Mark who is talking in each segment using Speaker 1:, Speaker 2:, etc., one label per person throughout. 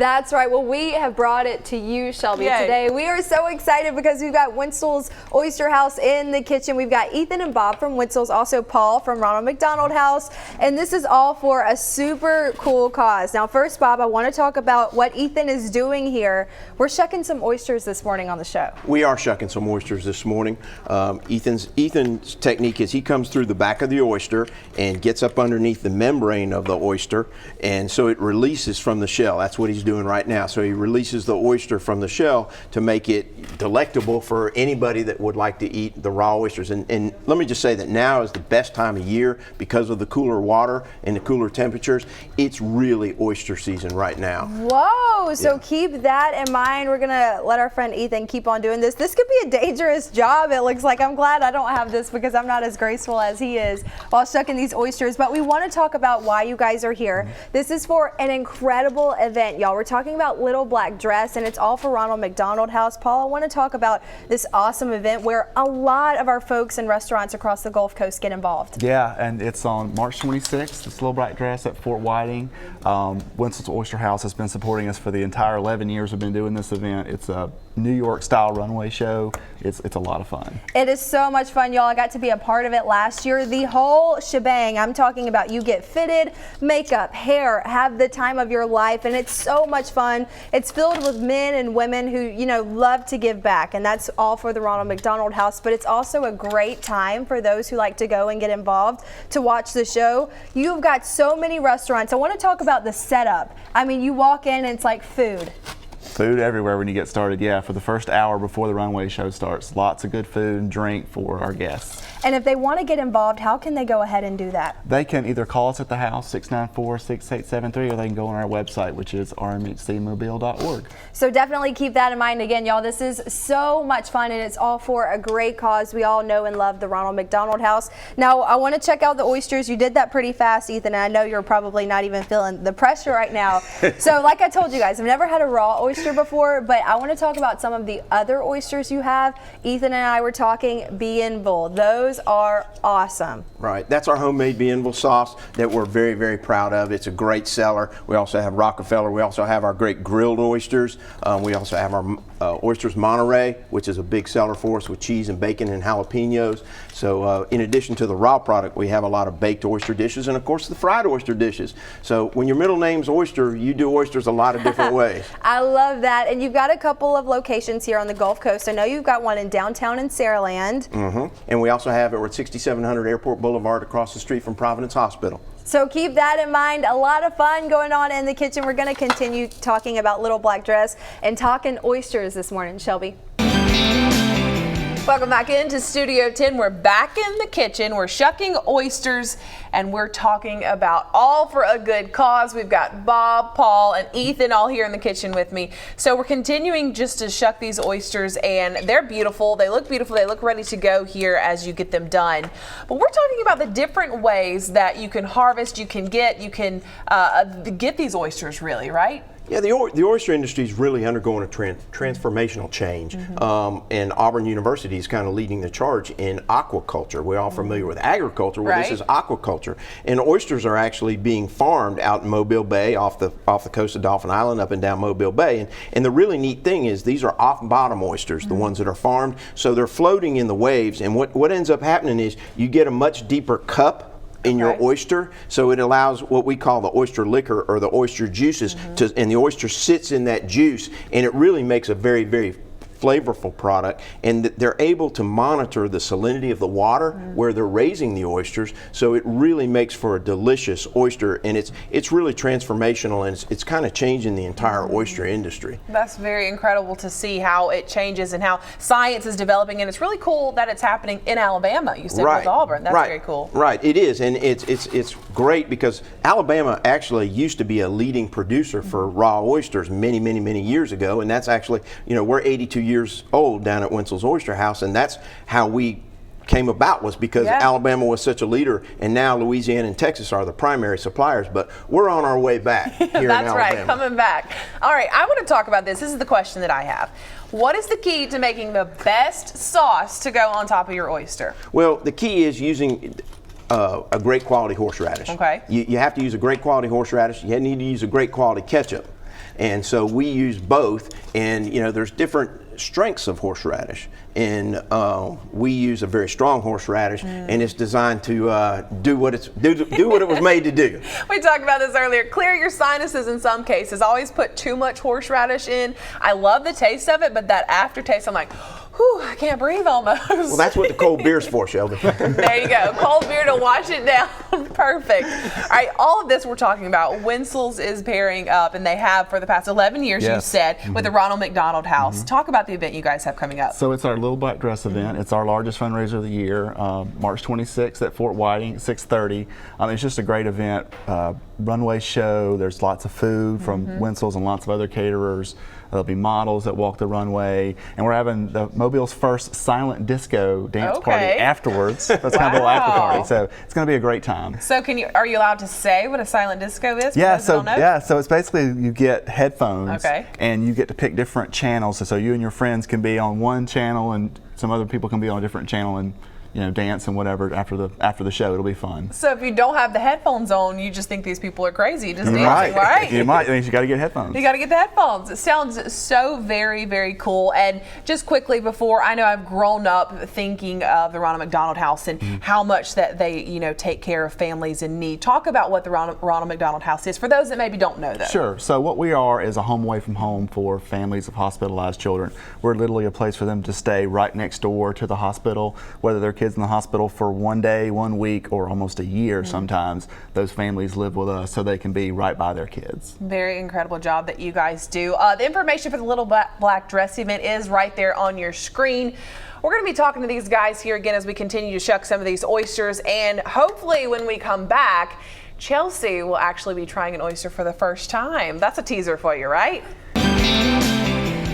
Speaker 1: That's right. Well, we have brought it to you, Shelby, today. We are so excited because we've got Wintzell's Oyster House in the kitchen. We've got Ethan and Bob from Wintzell's, also Paul from Ronald McDonald House, and this is all for a super cool cause. Now, first, Bob, I want to talk about what Ethan is doing here. We're shucking some oysters this morning on the show.
Speaker 2: We are shucking some oysters this morning. Ethan's technique is he comes through the back of the oyster and gets up underneath the membrane of the oyster, and so it releases from the shell. That's what he's doing right now. So he releases the oyster from the shell to make it delectable for anybody that would like to eat the raw oysters. And let me just say that now is the best time of year because of the cooler water and the cooler temperatures. It's really oyster season right now.
Speaker 1: Whoa, so keep that in mind. We're gonna let our friend Ethan keep on doing this. This could be a dangerous job, it looks like. I'm glad I don't have this because I'm not as graceful as he is while shucking these oysters. But we want to talk about why you guys are here. This is for an incredible event, y'all. We're talking about Little Black Dress, and it's all for Ronald McDonald House. Paul, I want to talk about this awesome event where a lot of our folks and restaurants across the Gulf Coast get involved.
Speaker 3: Yeah, and it's on March 26th. It's Little Black Dress at Fort Whiting. Wintzell's Oyster House has been supporting us for the entire 11 years we've been doing this event. It's a New York style runway show. It's a lot of fun. It
Speaker 1: is so much fun, y'all. I got to be a part of it last year. The whole shebang. I'm talking about you get fitted, makeup, hair, have the time of your life, and it's so much fun. It's filled with men and women who, you know, love to give back, and that's all for the Ronald McDonald House, but it's also a great time for those who like to go and get involved to watch the show. You've got so many restaurants. I want to talk about the setup. I mean, you walk in and it's like food.
Speaker 3: Food everywhere when you get started, yeah. For the first hour before the runway show starts, lots of good food and drink for our guests.
Speaker 1: And if they want to get involved, how can they go ahead and do that?
Speaker 3: They can either call us at the house, 694-6873, or they can go on our website, which is rmhcmobile.org.
Speaker 1: So definitely keep that in mind. Again, y'all, this is so much fun, and it's all for a great cause. We all know and love the Ronald McDonald House. Now, I want to check out the oysters. You did that pretty fast, Ethan, and I know you're probably not even feeling the pressure right now. So like I told you guys, I've never had a raw oyster before, but I want to talk about some of the other oysters you have. Ethan and I were talking Wintzell. Those are awesome.
Speaker 2: Right, that's our homemade Wintzell sauce that we're very, very proud of. It's a great seller. We also have Rockefeller. We also have our great grilled oysters. We also have our Oysters Monterey, which is a big seller for us with cheese and bacon and jalapenos. So in addition to the raw product, we have a lot of baked oyster dishes and of course the fried oyster dishes. So when your middle name's Oyster, you do oysters a lot of different ways.
Speaker 1: I love that. And you've got a couple of locations here on the Gulf Coast. I know you've got one in downtown in Saraland.
Speaker 2: And we also have it at 6700 Airport Boulevard across the street from Providence Hospital.
Speaker 1: So keep that in mind. A lot of fun going on in the kitchen. We're going to continue talking about Little Black Dress and talking oysters this morning. Shelby.
Speaker 4: Welcome back into Studio 10. We're back in the kitchen. We're shucking oysters and we're talking about all for a good cause. We've got Bob, Paul, and Ethan all here in the kitchen with me. So we're continuing just to shuck these oysters, and they're beautiful. They look beautiful. They look ready to go here as you get them done. But we're talking about the different ways that you can harvest, you can get these oysters, really, right?
Speaker 2: Yeah, the oyster industry is really undergoing a transformational change, and Auburn University is kind of leading the charge in aquaculture. We're all familiar with agriculture, well, this is aquaculture, and oysters are actually being farmed out in Mobile Bay, off the coast of Dauphin Island, up and down Mobile Bay. And the really neat thing is these are off-bottom oysters, the ones that are farmed, so they're floating in the waves. And what ends up happening is you get a much deeper cup in your oyster, so it allows what we call the oyster liquor or the oyster juices and the oyster sits in that juice, and it really makes a very, very flavorful product, and they're able to monitor the salinity of the water where they're raising the oysters, so it really makes for a delicious oyster, and it's really transformational, and it's kind of changing the entire oyster industry.
Speaker 4: That's very incredible to see how it changes and how science is developing, and it's really cool that it's happening in Alabama. You said with Auburn. That's very cool.
Speaker 2: Right, it is, and it's great because Alabama actually used to be a leading producer for raw oysters many years ago, and that's actually, you know, we're 82 years old down at Wintzell's Oyster House, and that's how we came about, was because Alabama was such a leader, and now Louisiana and Texas are the primary suppliers, but we're on our way back here in Alabama.
Speaker 4: That's right, coming back. All right, I want to talk about this. This is the question that I have. What is the key to making the best sauce to go on top of your oyster?
Speaker 2: Well, the key is using a great quality horseradish.
Speaker 4: Okay.
Speaker 2: You have to use a great quality horseradish. You need to use a great quality ketchup. And so we use both, and there's different strengths of horseradish, and we use a very strong horseradish, and it's designed to do what it was made to do.
Speaker 4: We talked about this earlier. Clear your sinuses in some cases. Always put too much horseradish in. I love the taste of it, but that aftertaste, I'm like, whew, I can't breathe almost.
Speaker 2: Well, that's what the cold beer's for, Shelby.
Speaker 4: There you go. Cold beer to wash it down. Perfect. All right, all of this we're talking about, Wintzell's is pairing up, and they have for the past 11 years, you said, with the Ronald McDonald House. Talk about the event you guys have coming up.
Speaker 3: So it's our Little Black Dress event. It's our largest fundraiser of the year, March 26th at Fort Whiting at 6:30. It's just a great event. Runway show. There's lots of food from Wintzell's and lots of other caterers. There'll be models that walk the runway, and we're having the Mobile's first silent disco dance party afterwards. That's kind of a little after party, so it's going to be a great time.
Speaker 4: So are you allowed to say what a silent disco is?
Speaker 3: Yeah, so it's basically you get headphones,
Speaker 4: Okay.
Speaker 3: and you get to pick different channels. So you and your friends can be on one channel, and some other people can be on a different channel, and dance and whatever after the show. It'll be fun.
Speaker 4: So if you don't have the headphones on, you just think these people are crazy just dancing, right?
Speaker 3: You might. You got to get headphones.
Speaker 4: You got to get the headphones. It sounds so very, very cool. And just quickly before, I know I've grown up thinking of the Ronald McDonald House and how much that they, take care of families in need. Talk about what the Ronald McDonald House is for those that maybe don't know that.
Speaker 3: Sure. So what we are is a home away from home for families of hospitalized children. We're literally a place for them to stay right next door to the hospital, whether they're kids in the hospital for 1 day, 1 week, or almost a year sometimes. Those families live with us so they can be right by their kids.
Speaker 4: Very incredible job that you guys do. The information for the Little Black Dress event is right there on your screen. We're going to be talking to these guys here again as we continue to shuck some of these oysters, and hopefully when we come back, Chelsea will actually be trying an oyster for the first time. That's a teaser for you, right?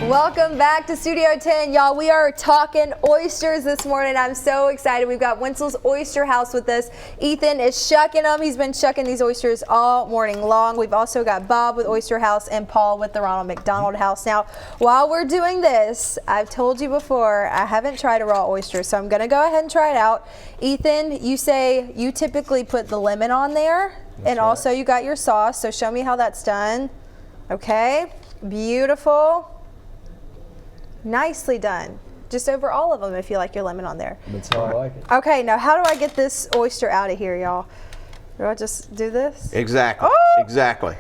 Speaker 1: Welcome back to Studio 10, y'all. We are talking oysters this morning. I'm so excited. We've got Wintzell's Oyster House with us. Ethan is shucking them. He's been shucking these oysters all morning long. We've also got Bob with Oyster House and Paul with the Ronald McDonald House. Now, while we're doing this, I've told you before, I haven't tried a raw oyster, so I'm going to go ahead and try it out. Ethan, you say you typically put the lemon on there, and also you got your sauce, so show me how that's done. Okay, beautiful. Nicely done. Just over all of them if you like your lemon on there.
Speaker 5: That's how I like it.
Speaker 1: Okay, now how do I get this oyster out of here, y'all? Do I just do this?
Speaker 2: Exactly.
Speaker 1: Oh!
Speaker 2: Exactly.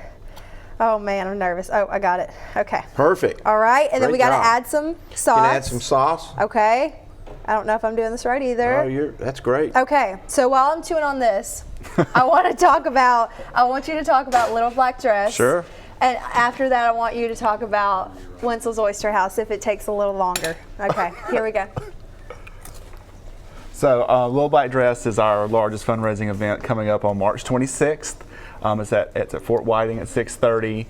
Speaker 1: Oh man, I'm nervous. Oh, I got it. Okay.
Speaker 2: Perfect.
Speaker 1: All right, and then we got to add some sauce.
Speaker 2: You can add some sauce.
Speaker 1: Okay. I don't know if I'm doing this right either.
Speaker 2: Oh, that's great.
Speaker 1: Okay, so while I'm chewing on this, I want you to talk about Little Black Dress.
Speaker 2: Sure.
Speaker 1: And after that, I want you to talk about Wintzell's Oyster House if it takes a little longer. Okay, here we go.
Speaker 3: So Little Black Dress is our largest fundraising event coming up on March 26th. It's at Fort Whiting at 6:30.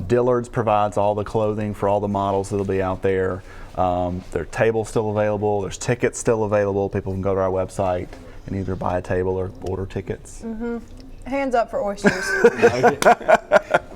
Speaker 3: Dillard's provides all the clothing for all the models that'll be out there. There are tables still available. There's tickets still available. People can go to our website and either buy a table or order tickets.
Speaker 1: Hands up for oysters.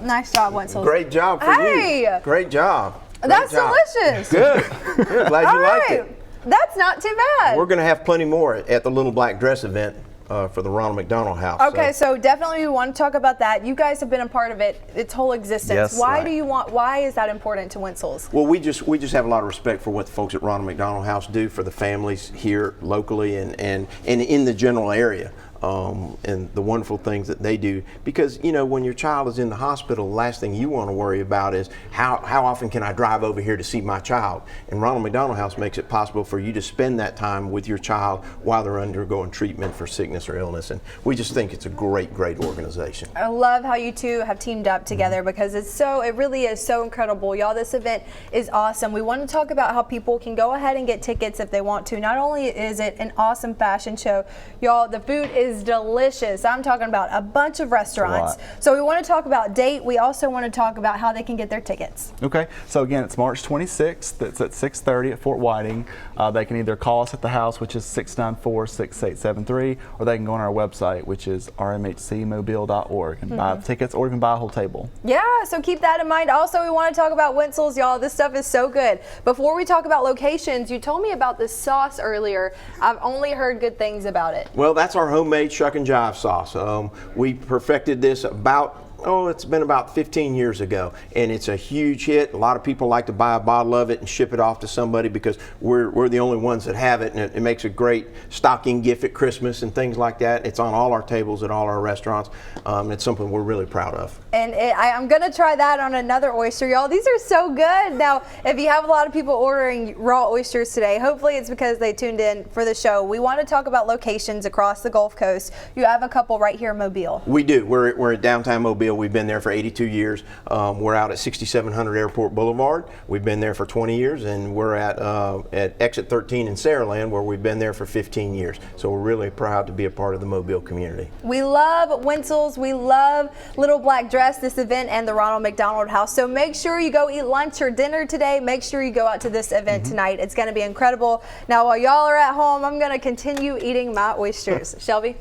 Speaker 1: Nice job, Wintzell.
Speaker 2: Great job for you. Great job.
Speaker 1: That's delicious.
Speaker 2: Good. Good. Glad you liked it.
Speaker 1: That's not too bad.
Speaker 2: We're going to have plenty more at the Little Black Dress event for the Ronald McDonald House.
Speaker 1: Okay, so definitely we want to talk about that. You guys have been a part of it its whole existence.
Speaker 3: Yes,
Speaker 1: Why is that important to Wintzell's?
Speaker 2: Well, we just have a lot of respect for what the folks at Ronald McDonald House do for the families here locally and in the general area. And the wonderful things that they do, because when your child is in the hospital, the last thing you want to worry about is how often can I drive over here to see my child. And Ronald McDonald House makes it possible for you to spend that time with your child while they're undergoing treatment for sickness or illness, and we just think it's a great organization.
Speaker 1: I love how you two have teamed up together because it really is so incredible. Y'all, this event is awesome. We want to talk about how people can go ahead and get tickets if they want to. Not only is it an awesome fashion show, y'all, the food is delicious. I'm talking about a bunch of restaurants. So we want to talk about date. We also want to talk about how they can get their tickets.
Speaker 3: Okay, so again, it's March 26th. It's at 6:30 at Fort Whiting. They can either call us at the house, which is 694-6873, or they can go on our website, which is rmhcmobile.org, and buy tickets, or you can buy a whole table.
Speaker 1: Yeah, so keep that in mind. Also, we want to talk about Wintzell's, y'all. This stuff is so good. Before we talk about locations, you told me about this sauce earlier. I've only heard good things about it.
Speaker 2: Well, that's our homemade shuck and jive sauce. We perfected this about Oh, it's been about 15 years ago, and it's a huge hit. A lot of people like to buy a bottle of it and ship it off to somebody because we're the only ones that have it, and it makes a great stocking gift at Christmas and things like that. It's on all our tables at all our restaurants. It's something we're really proud of.
Speaker 1: And I'm gonna try that on another oyster, y'all. These are so good. Now, if you have a lot of people ordering raw oysters today, hopefully it's because they tuned in for the show. We want to talk about locations across the Gulf Coast. You have a couple right here in Mobile.
Speaker 2: We do. We're at downtown Mobile. We've been there for 82 years. We're out at 6700 Airport Boulevard. We've been there for 20 years, and we're at Exit 13 in Saraland, where we've been there for 15 years. So we're really proud to be a part of the Mobile community.
Speaker 1: We love Wintzell's. We love Little Black Dress, this event, and the Ronald McDonald House. So make sure you go eat lunch or dinner today. Make sure you go out to this event tonight. It's going to be incredible. Now, while y'all are at home, I'm going to continue eating my oysters. Shelby?